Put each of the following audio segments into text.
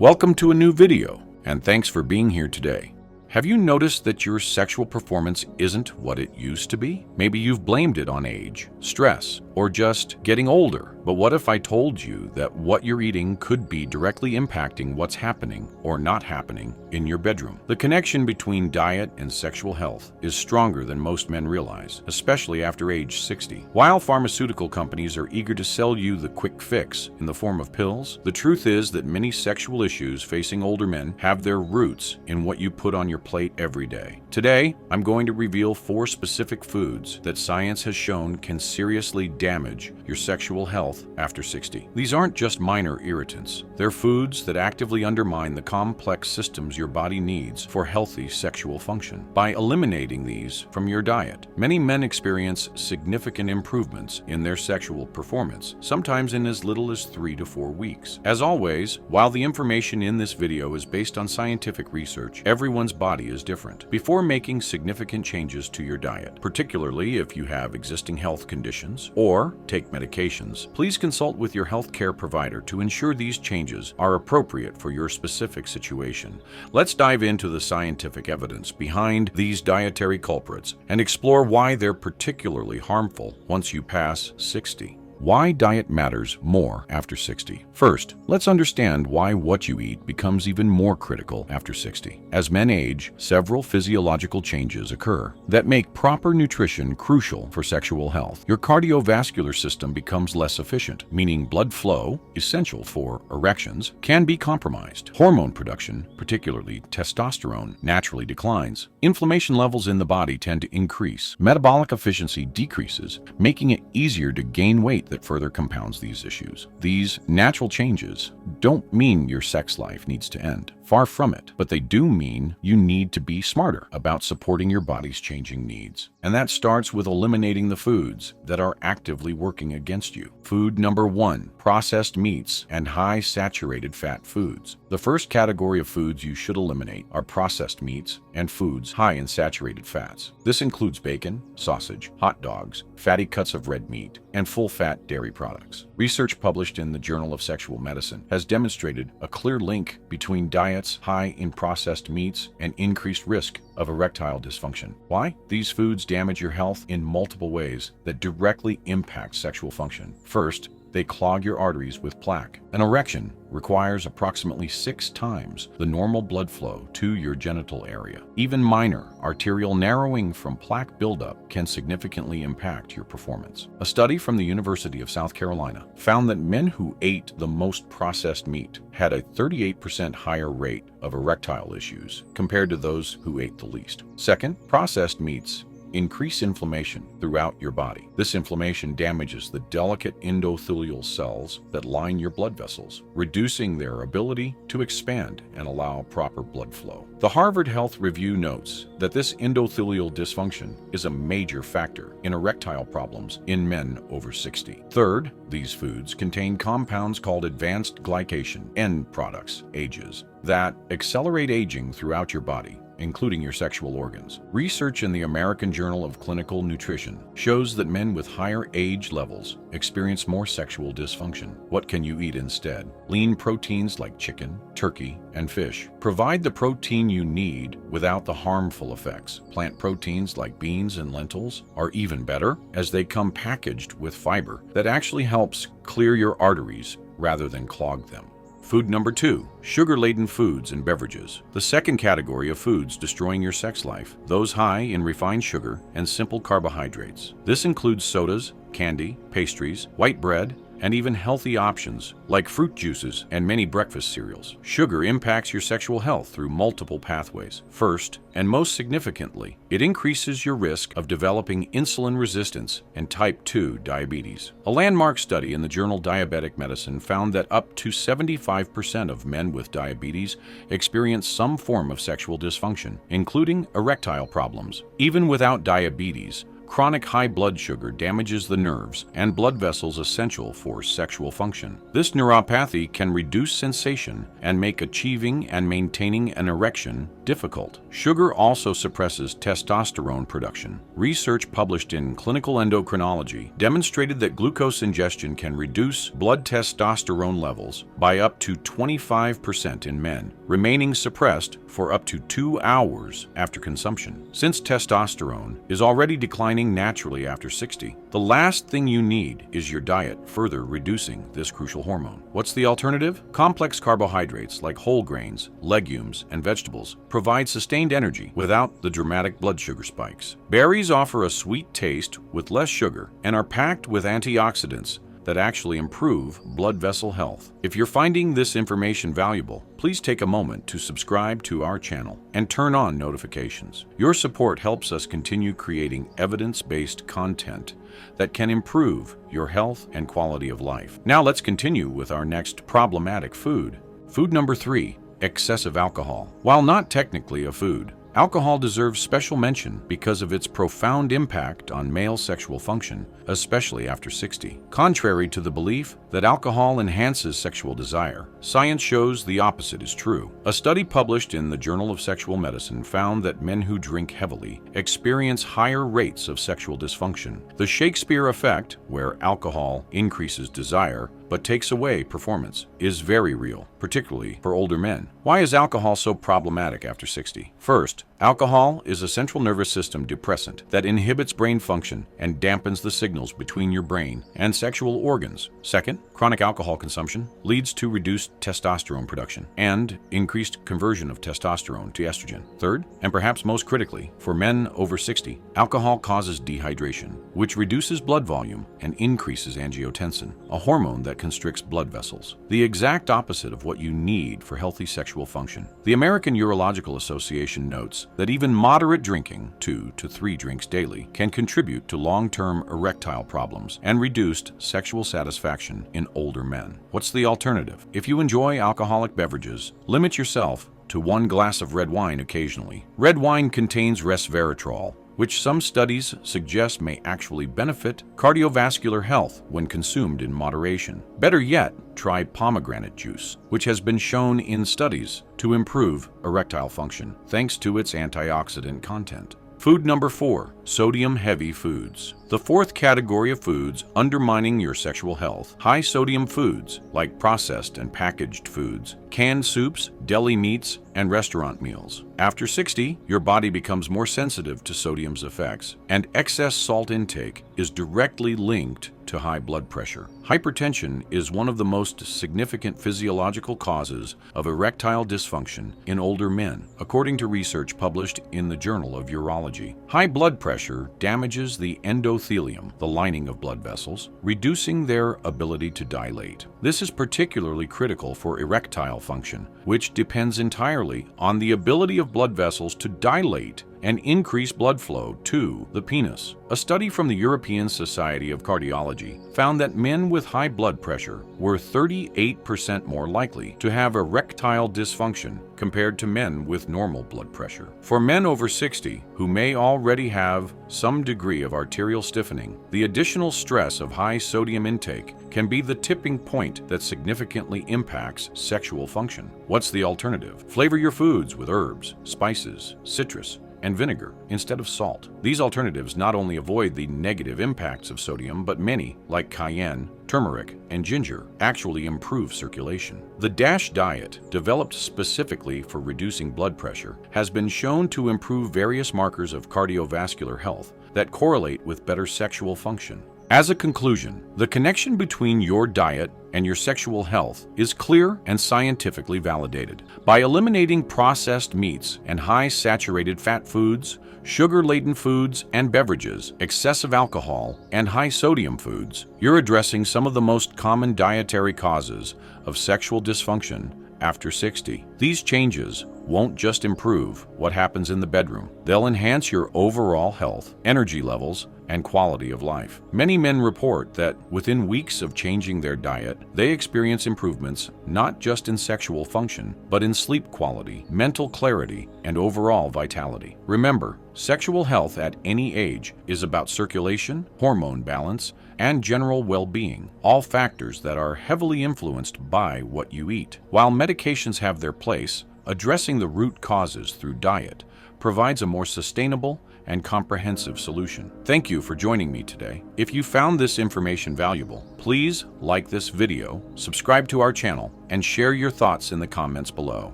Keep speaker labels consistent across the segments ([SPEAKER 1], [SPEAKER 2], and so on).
[SPEAKER 1] Welcome to a new video, and thanks for being here today. Have you noticed that your sexual performance isn't what it used to be? Maybe you've blamed it on age, stress, or just getting older. But what if I told you that what you're eating could be directly impacting what's happening or not happening in your bedroom? The connection between diet and sexual health is stronger than most men realize, especially after age 60. While pharmaceutical companies are eager to sell you the quick fix in the form of pills, the truth is that many sexual issues facing older men have their roots in what you put on your plate every day. Today, I'm going to reveal 4 specific foods that science has shown can seriously damage your sexual health after 60. These aren't just minor irritants. They're foods that actively undermine the complex systems your body needs for healthy sexual function. By eliminating these from your diet, many men experience significant improvements in their sexual performance, sometimes in as little as 3 to 4 weeks. As always, while the information in this video is based on scientific research, everyone's body is different. Before making significant changes to your diet, particularly if you have existing health conditions or take medications, please consult with your healthcare provider to ensure these changes are appropriate for your specific situation. Let's dive into the scientific evidence behind these dietary culprits and explore why they're particularly harmful once you pass 60. Why diet matters more after 60. First, let's understand why what you eat becomes even more critical after 60. As men age, several physiological changes occur that make proper nutrition crucial for sexual health. Your cardiovascular system becomes less efficient, meaning blood flow, essential for erections, can be compromised. Hormone production, particularly testosterone, naturally declines. Inflammation levels in the body tend to increase. Metabolic efficiency decreases, making it easier to gain weight that further compounds these issues. These natural changes don't mean your sex life needs to end. Far from it, but they do mean you need to be smarter about supporting your body's changing needs. And that starts with eliminating the foods that are actively working against you. Food number 1, processed meats and high saturated fat foods. The first category of foods you should eliminate are processed meats and foods high in saturated fats. This includes bacon, sausage, hot dogs, fatty cuts of red meat, and full-fat dairy products. Research published in the Journal of Sexual Medicine has demonstrated a clear link between diets high in processed meats and increased risk of erectile dysfunction. Why? These foods damage your health in multiple ways that directly impact sexual function. First, they clog your arteries with plaque. An erection requires approximately 6 times the normal blood flow to your genital area. Even minor arterial narrowing from plaque buildup can significantly impact your performance. A study from the University of South Carolina found that men who ate the most processed meat had a 38% higher rate of erectile issues compared to those who ate the least. Second, processed meats increase inflammation throughout your body. This inflammation damages the delicate endothelial cells that line your blood vessels, reducing their ability to expand and allow proper blood flow. The Harvard Health Review notes that this endothelial dysfunction is a major factor in erectile problems in men over 60. Third, these foods contain compounds called advanced glycation end products, AGEs, that accelerate aging throughout your body, including your sexual organs. Research in the American Journal of Clinical Nutrition shows that men with higher age levels experience more sexual dysfunction. What can you eat instead? Lean proteins like chicken, turkey, and fish provide the protein you need without the harmful effects. Plant proteins like beans and lentils are even better, as they come packaged with fiber that actually helps clear your arteries rather than clog them. Food number 2, sugar-laden foods and beverages. The second category of foods destroying your sex life, those high in refined sugar and simple carbohydrates. This includes sodas, candy, pastries, white bread, and even healthy options like fruit juices and many breakfast cereals. Sugar impacts your sexual health through multiple pathways. First, and most significantly, it increases your risk of developing insulin resistance and type 2 diabetes. A landmark study in the journal Diabetic Medicine found that up to 75% of men with diabetes experience some form of sexual dysfunction, including erectile problems. Even without diabetes, Chronic high blood sugar damages the nerves and blood vessels essential for sexual function. This neuropathy can reduce sensation and make achieving and maintaining an erection difficult. Sugar also suppresses testosterone production. Research published in Clinical Endocrinology demonstrated that glucose ingestion can reduce blood testosterone levels by up to 25% in men, remaining suppressed for up to 2 hours after consumption. Since testosterone is already declining naturally after 60, the last thing you need is your diet further reducing this crucial hormone. What's the alternative? Complex carbohydrates like whole grains, legumes, and vegetables provide sustained energy without the dramatic blood sugar spikes. Berries offer a sweet taste with less sugar and are packed with antioxidants that actually improve blood vessel health. If you're finding this information valuable, please take a moment to subscribe to our channel and turn on notifications. Your support helps us continue creating evidence-based content that can improve your health and quality of life. Now let's continue with our next problematic food. Food number 3, excessive alcohol. While not technically a food, alcohol deserves special mention because of its profound impact on male sexual function, especially after 60. Contrary to the belief that alcohol enhances sexual desire, science shows the opposite is true. A study published in the Journal of Sexual Medicine found that men who drink heavily experience higher rates of sexual dysfunction. The Shakespeare effect, where alcohol increases desire but takes away performance, is very real, particularly for older men. Why is alcohol so problematic after 60? First, alcohol is a central nervous system depressant that inhibits brain function and dampens the signals between your brain and sexual organs. Second, chronic alcohol consumption leads to reduced testosterone production and increased conversion of testosterone to estrogen. Third, and perhaps most critically, for men over 60, alcohol causes dehydration, which reduces blood volume and increases angiotensin, a hormone that constricts blood vessels, the exact opposite of what you need for healthy sexual function. The American Urological Association notes that even moderate drinking, 2 to 3 drinks daily, can contribute to long-term erectile problems and reduced sexual satisfaction in older men. What's the alternative? If you enjoy alcoholic beverages, limit yourself to 1 glass of red wine occasionally. Red wine contains resveratrol, which some studies suggest may actually benefit cardiovascular health when consumed in moderation. Better yet, try pomegranate juice, which has been shown in studies to improve erectile function thanks to its antioxidant content. Food number 4, sodium-heavy foods. The fourth category of foods undermining your sexual health, high-sodium foods like processed and packaged foods, canned soups, deli meats, and restaurant meals. After 60, your body becomes more sensitive to sodium's effects, and excess salt intake is directly linked to high blood pressure. Hypertension is one of the most significant physiological causes of erectile dysfunction in older men, according to research published in the Journal of Urology. High blood pressure damages the endothelium, the lining of blood vessels, reducing their ability to dilate. This is particularly critical for erectile function, which depends entirely on the ability of blood vessels to dilate and increase blood flow to the penis. A study from the European Society of Cardiology found that men with high blood pressure were 38% more likely to have erectile dysfunction compared to men with normal blood pressure. For men over 60 who may already have some degree of arterial stiffening, the additional stress of high sodium intake can be the tipping point that significantly impacts sexual function. What's the alternative? Flavor your foods with herbs, spices, citrus, and vinegar instead of salt. These alternatives not only avoid the negative impacts of sodium, but many, like cayenne, turmeric, and ginger, actually improve circulation. The DASH diet, developed specifically for reducing blood pressure, has been shown to improve various markers of cardiovascular health that correlate with better sexual function. As a conclusion, the connection between your diet and your sexual health is clear and scientifically validated. By eliminating processed meats and high saturated fat foods, sugar-laden foods and beverages, excessive alcohol, and high sodium foods, you're addressing some of the most common dietary causes of sexual dysfunction after 60. These changes won't just improve what happens in the bedroom. They'll enhance your overall health, energy levels, and quality of life. Many men report that within weeks of changing their diet, they experience improvements not just in sexual function, but in sleep quality, mental clarity, and overall vitality. Remember, sexual health at any age is about circulation, hormone balance, and general well-being, all factors that are heavily influenced by what you eat. While medications have their place, addressing the root causes through diet provides a more sustainable and comprehensive solution. Thank you for joining me today. If you found this information valuable, please like this video, subscribe to our channel, and share your thoughts in the comments below.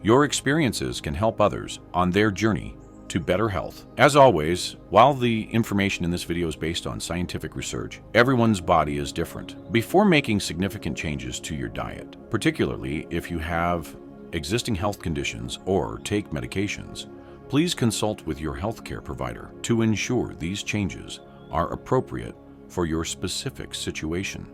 [SPEAKER 1] Your experiences can help others on their journey to better health. As always, while the information in this video is based on scientific research, everyone's body is different. Before making significant changes to your diet, particularly if you have existing health conditions or take medications, please consult with your healthcare provider to ensure these changes are appropriate for your specific situation.